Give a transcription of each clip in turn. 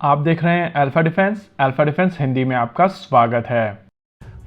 आप देख रहे हैं अल्फा डिफेंस हिंदी में आपका स्वागत है।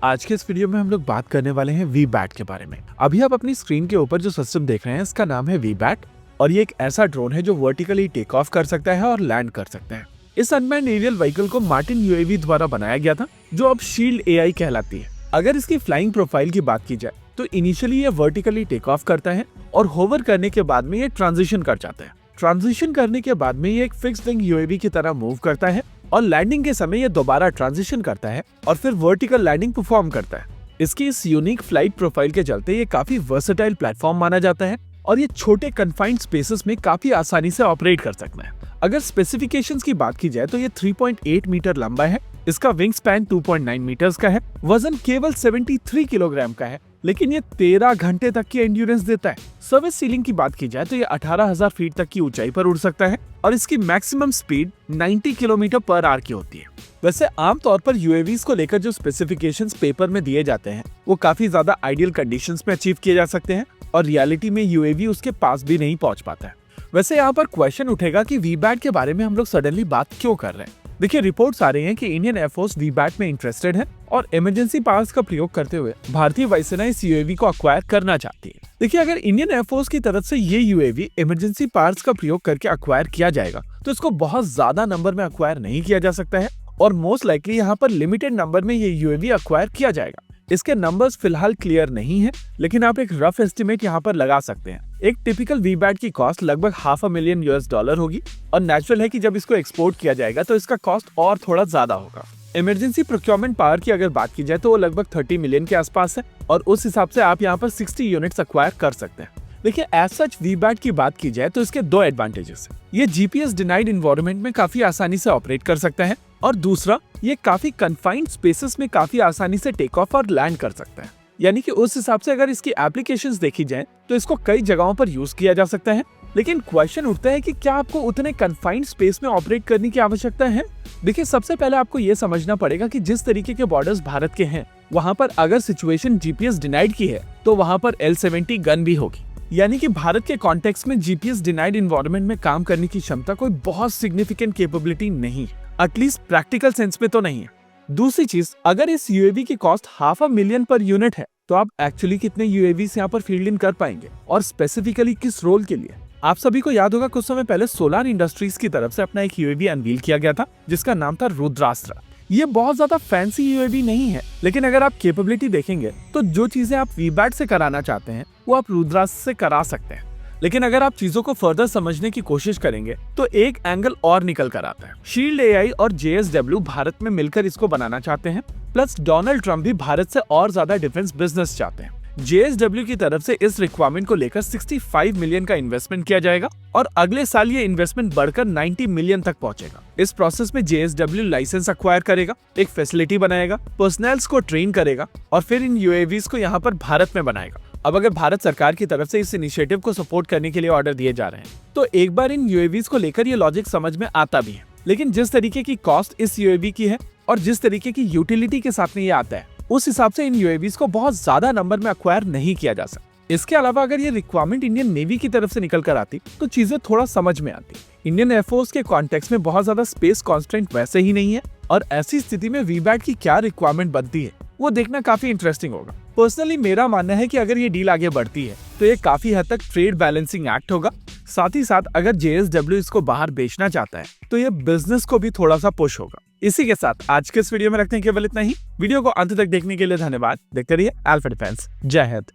आज के इस वीडियो में हम लोग बात करने वाले हैं वी-बैट के बारे में। अभी आप अपनी स्क्रीन के ऊपर जो सिस्टम देख रहे हैं इसका नाम है वी-बैट और ये एक ऐसा ड्रोन है जो वर्टिकली टेक ऑफ कर सकता है और लैंड कर सकता है। इस अनमैन्ड एरियल व्हीकल को मार्टिन यूएवी द्वारा बनाया गया था जो अब शील्ड एआई कहलाती है। अगर इसकी फ्लाइंग प्रोफाइल की बात की जाए तो इनिशियली ये वर्टिकली टेक ऑफ करता है और होवर करने के बाद में ये ट्रांजिशन कर जाता है। ट्रांजिशन करने के बाद में ये एक फिक्स्ड विंग यूएवी की तरह मूव करता है और लैंडिंग के समय ये दोबारा ट्रांजिशन करता है और फिर वर्टिकल लैंडिंग परफॉर्म करता है। इसकी इस यूनिक फ्लाइट प्रोफाइल के चलते ये काफी वर्सेटाइल प्लेटफॉर्म माना जाता है और ये छोटे कन्फाइंड स्पेसेस में काफी आसानी से ऑपरेट कर सकता है। अगर स्पेसिफिकेशंस की बात की जाए तो ये 3.8 मीटर लंबा है, इसका विंग स्पैन 2.9 मीटर्स का है, वजन केवल 73 किलोग्राम का है, लेकिन ये 13 घंटे तक की एंड्योरेंस देता है। सर्विस सीलिंग की बात की जाए तो ये 18,000 फीट तक की ऊंचाई पर उड़ सकता है और इसकी maximum speed 90 kilometre per hour की होती है। वैसे आमतौर पर यूएवीज को लेकर जो स्पेसिफिकेशंस पेपर में दिए जाते हैं वो काफी ज्यादा आइडियल कंडीशंस में अचीव किए जा सकते हैं और रियलिटी में यूएवी उसके पास भी नहीं पहुंच पाता है। वैसे यहाँ पर क्वेश्चन उठेगा कि वी-बैट के बारे में हम लोग सडनली बात क्यों कर रहे हैं। देखिए, रिपोर्ट्स आ रही हैं कि इंडियन एयरफोर्स वी-बैट में इंटरेस्टेड है और इमरजेंसी पावर्स का प्रयोग करते हुए भारतीय वायुसेना इस यूएवी को अक्वायर करना चाहती है। देखिए, अगर इंडियन एयरफोर्स की तरफ से ये यूएवी इमरजेंसी पावर्स का प्रयोग करके अक्वायर किया जाएगा तो इसको बहुत ज्यादा नंबर में अक्वायर नहीं किया जा सकता है और मोस्ट लाइकली यहाँ पर लिमिटेड नंबर में ये यूएवी अक्वायर किया जाएगा। इसके नंबर्स फिलहाल क्लियर नहीं है, लेकिन आप एक रफ एस्टिमेट यहाँ पर लगा सकते हैं। एक टिपिकल वी-बैट की कॉस्ट लगभग $500,000 होगी और नेचुरल है कि जब इसको एक्सपोर्ट किया जाएगा तो इसका कॉस्ट और थोड़ा ज्यादा होगा। इमरजेंसी प्रोक्योरमेंट पावर की अगर बात की जाए तो वो लगभग 30 मिलियन के आसपास है और उस हिसाब से आप यहाँ पर 60 यूनिट्स अक्वायर कर सकते हैं। देखिए, एज सच वी-बैट की बात की जाए तो इसके दो एडवांटेजेस हैं। ये जीपीएस डिनाइड इन्वायरमेंट में काफी आसानी से ऑपरेट कर सकता है और दूसरा, ये काफी कन्फाइंड स्पेसेस में काफी आसानी से टेक ऑफ और लैंड कर सकता है। यानी कि उस हिसाब से अगर इसकी एप्लीकेशंस देखी जाए तो इसको कई जगहों पर यूज किया जा सकता है। लेकिन क्वेश्चन उठता है कि क्या आपको उतने कन्फाइंड स्पेस में ऑपरेट करने की आवश्यकता है? देखिए, सबसे पहले आपको ये समझना पड़ेगा कि जिस तरीके के बॉर्डर्स भारत के हैं वहाँ पर अगर सिचुएशन जीपीएस डिनाइड की है तो वहाँ पर L-70 गन भी होगी। यानी कि भारत के कॉन्टेक्स्ट में जीपीएस डिनाइड इन्वायरमेंट में काम करने की क्षमता कोई बहुत सिग्निफिकेंट कैपेबिलिटी नहीं है, एटलीस्ट प्रैक्टिकल सेंस में तो नहीं है। दूसरी चीज, अगर इस यूएवी की कॉस्ट $500,000 पर यूनिट है तो आप एक्चुअली कितने यूएवीज यहाँ पर फील्ड इन कर पाएंगे और स्पेसिफिकली किस रोल के लिए? आप सभी को याद होगा कुछ समय पहले सोलार इंडस्ट्रीज की तरफ से अपना एक यूएवी अनवील किया गया था जिसका नाम था रुद्रास्त्र। ये बहुत ज्यादा फैंसी यूएवी नहीं है, लेकिन अगर आप कैपेबिलिटी देखेंगे तो जो चीजें आप वी-बैट से कराना चाहते हैं वो आप रुद्रास्त्र से करा सकते हैं। लेकिन अगर आप चीजों को फर्दर समझने की कोशिश करेंगे तो एक एंगल और निकल कर आता है। शील्ड एआई और JSW भारत में मिलकर इसको बनाना चाहते हैं, प्लस डोनाल्ड ट्रंप भी भारत से और ज्यादा डिफेंस बिजनेस चाहते हैं। JSW की तरफ से इस रिक्वायरमेंट को लेकर 65 मिलियन का इन्वेस्टमेंट किया जाएगा और अगले साल ये इन्वेस्टमेंट बढ़कर 90 मिलियन तक पहुंचेगा। इस प्रोसेस में JSW लाइसेंस अक्वायर करेगा, एक फैसिलिटी बनाएगा, पर्सनल्स को ट्रेन करेगा और फिर इन यूएवीज को यहाँ पर भारत में बनाएगा। अब अगर भारत सरकार की तरफ से इस इनिशिएटिव को सपोर्ट करने के लिए ऑर्डर दिए जा रहे हैं तो एक बार इन यूएवीज को लेकर ये लॉजिक समझ में आता भी है। लेकिन जिस तरीके की कॉस्ट इस यूएवी की है और जिस तरीके की यूटिलिटी के साथ में ये आता है उस हिसाब से इन यूएवीज को बहुत ज्यादा नंबर में अक्वायर नहीं किया जा सकता। इसके अलावा अगर ये रिक्वायरमेंट इंडियन नेवी की तरफ से निकल कर आती तो चीजें थोड़ा समझ में आती। इंडियन एयरफोर्स के कॉन्टेक्स्ट में बहुत ज्यादा स्पेस कॉन्स्ट्रेंट वैसे ही नहीं है और ऐसी स्थिति में वी-बैट की क्या रिक्वायरमेंट बनती है वो देखना काफी इंटरेस्टिंग होगा। पर्सनली मेरा मानना है कि अगर ये डील आगे बढ़ती है तो ये काफी हद तक ट्रेड बैलेंसिंग एक्ट होगा। साथ ही साथ अगर JSW इसको बाहर बेचना चाहता है तो ये बिजनेस को भी थोड़ा सा पुश होगा। इसी के साथ आज के इस वीडियो में रखते हैं केवल इतना ही। वीडियो को अंत तक देखने के लिए धन्यवाद। देखते रहिए अल्फा डिफेंस। जय हिंद।